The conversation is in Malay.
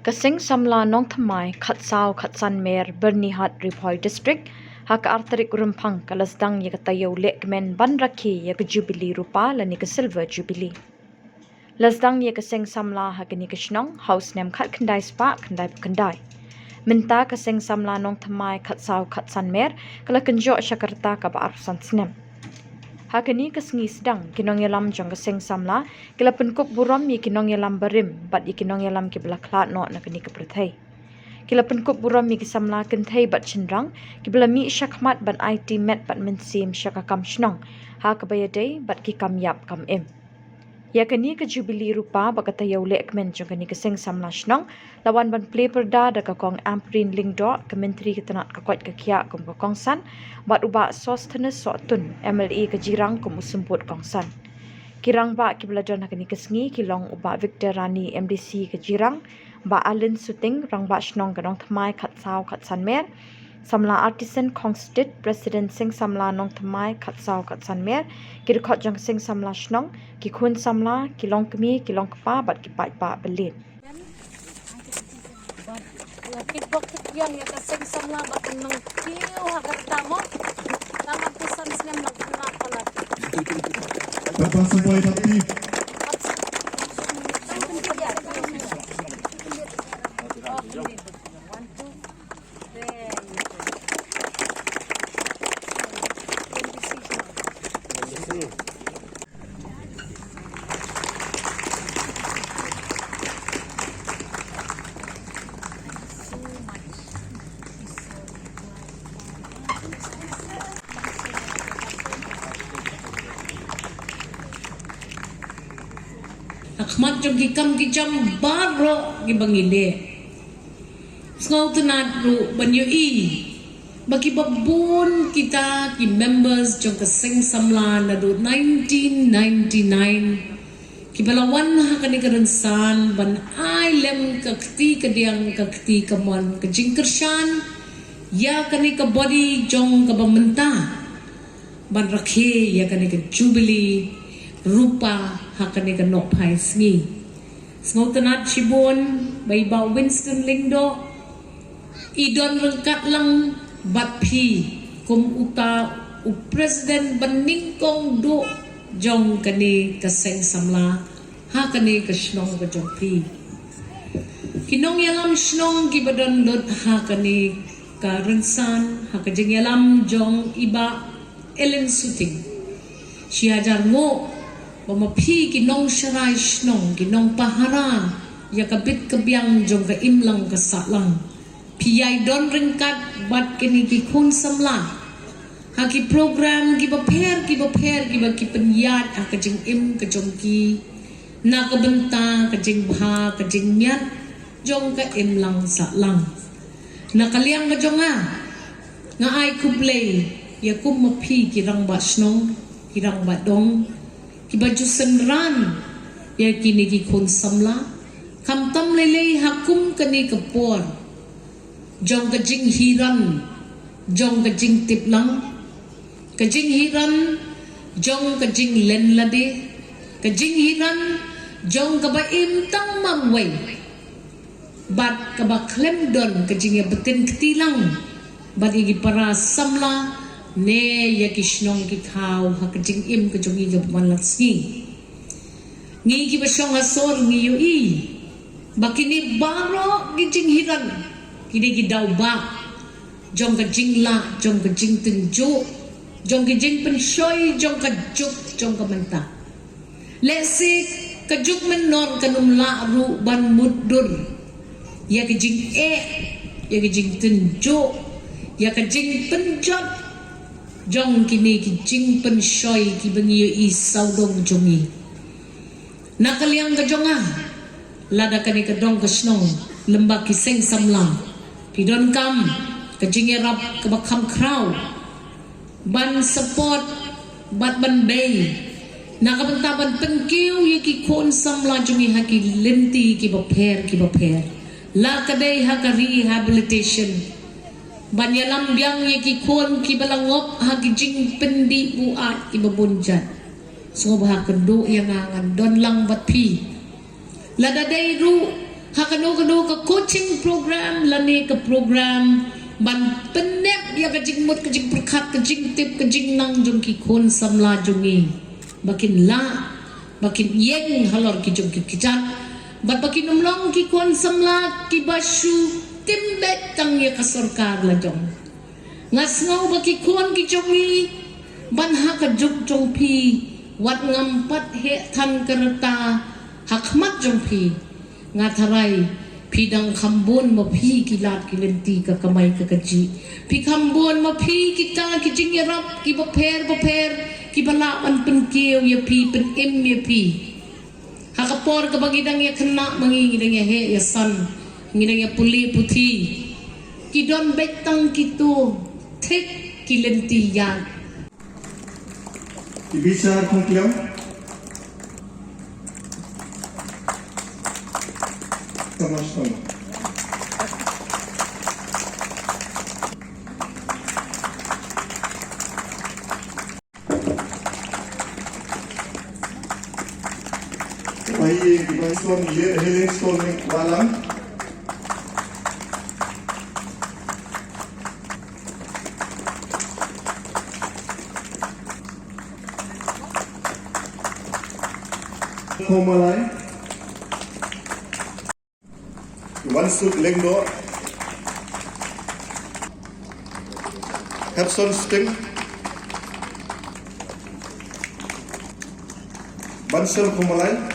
Kasing samla nong thamai khatsau khatsan mer bernihat Riphoi district hak artarik rumpang kalasdang ya katayo lekmen ban rakhi ya ke jubilee rupa lani ke silver jubilee. Lasdang ya kasing samla hagani kishnong house nem khat khandai spa khandai khandai. Minta kasing samla nong thamai khatsau khatsan mer kala kenjo Jakarta ka ba arsan snem. Hakani kasngi sedang kinong yalam jong kasing samla kila penkuk buram yi kinong yalam barim bat yi kinong yalam ki bela klat no na kini keperthai. Kila penkuk buram yi kisamla kenthai bat chinrang ki bela mi syakmat ban IT met bat mensim syakakam shnong ha kabayadai bat ki kam yap kam im. Ya kani ke jubilee rupa bakata yaule ekmen jong kani kasing samla shnong lawan ban play perda da kakong amprin lingdo ke menteri ketanat kakwat kekia kum kokongsan bat uba sos tenes sotun MLE ke jirang kum usumput kongsan. Kirang ba ki beladan kani kesngi kilong uba Victor Rani MDC ke jirang ba Alin Suting rang ba shnong kanong thamai khatsau khatsan mer samla artisan Kongstit president sing samla nong thamai khatsau khatsan mer kirkhot jong sing samla shnong ki khun samla kilong kemi kilong kpa bat ki pai pa belin Kibok yang ya kasing samla bat nang kiu hagat tamo tama pisan sinem nagna pala Bapak Suboy Tapi Akmat jom gikam gijam baro gibangile. Skau tenat ru banyu i. Bagi babun kita ki members jom kasing samla na do 1999 ki balawan hakani karansan ban ai lem kakti kadiang kakti kamon kajingkershan ya kani ka body jong ka bamenta ban rakhe ya kani ka jubilee rupa hakani ka nokpai sngi sngotanat chibon baiba Winston Lingdo idon rengkat lang batpi kum uta u president baningkong do jong kani kaseng samla hakani ka shnong ka jongpi kinong yalam shnong gibadan lot hakani ka rensan hakajing yalam jong iba Ellen Suting siajar ngo Pamapi kinong syarai shnong kinong pahara ya kabit kabyang jong ka imlang kasalang piyay don ringkat bat kini kikun samla haki program kiba per kiba kipenyat akajing im kajongki na kabenta kajing bha kajing nyat jong ka imlang salang na kaliang kajonga nga ay kublay ya kumapi kirang ba shnong kirang ba dong Kibaju senran ya kini ki kun samla kamtam lele hakum kani kapor jong kajing hiran jong kajing tiplang kajing hiran jong kajing lenlade kajing hiran jong kabaim tang mamway bat kaba klemdon kajing ya betin ketilang bat igi para samla ne ya kishnong ki khaw hakajing im ka jongi ga manlatsni ngi ki basong asor ngi yu i bakini baro gijing hiran kini ki daw ba jong ka jingla jong ka jing tenjo jong ka jing penshoy jong ka juk jong ka menta lesi ka juk menor kanum la ru ban mudur ya ka jing ya ka jing tenjo ya ka jing penjot jong kini ki jing penshoy ki bengiyo i saudong jongi nakaliang ka jonga lada kani ka dong ka snong lembak ki seng samla pidon kam ka jing rap ka bakam kraw ban support bat ban bay nakabantaban pengkiw ki kon samla jongi haki lenti ki baper la kadai haka rehabilitation banyalam biang ye ki kon ki balangop hagijing pendi buat ki babunjat so bah kendo yang angan don lang batpi lada dai ru Hakano ka coaching program lani ka program ban penep ya ka jing mut ka jing perkat ka jing tip ka jing nang jong ki kon samla jongi bakin la bakin yeng halor ki jong ki kicat bat bakin umlong ki kon samla ki basu timbet tang ya ka sarkar la jong ngas ngau baki kon ki jongi ban ha ka juk jong pi wat ngampat he than kereta hakmat jong pi ngatarai pidang kambon ma pi kilat kilenti ka kamay ka kaji pi kambon ma pi kita ki jingerap ki baper ki balaman penkiw ya pi pen im ya pi hakapor ka bagidang ya kena mangingidang ya he ya san ngidang ya puli puti ki don betang kito tek kilenti ya Ibisa Kongkiam. Sama-sama. Bayi di Bangson ye healing stone ni walang. Komalai. One suit lengdo. Hepson sting. Bansel Komalai.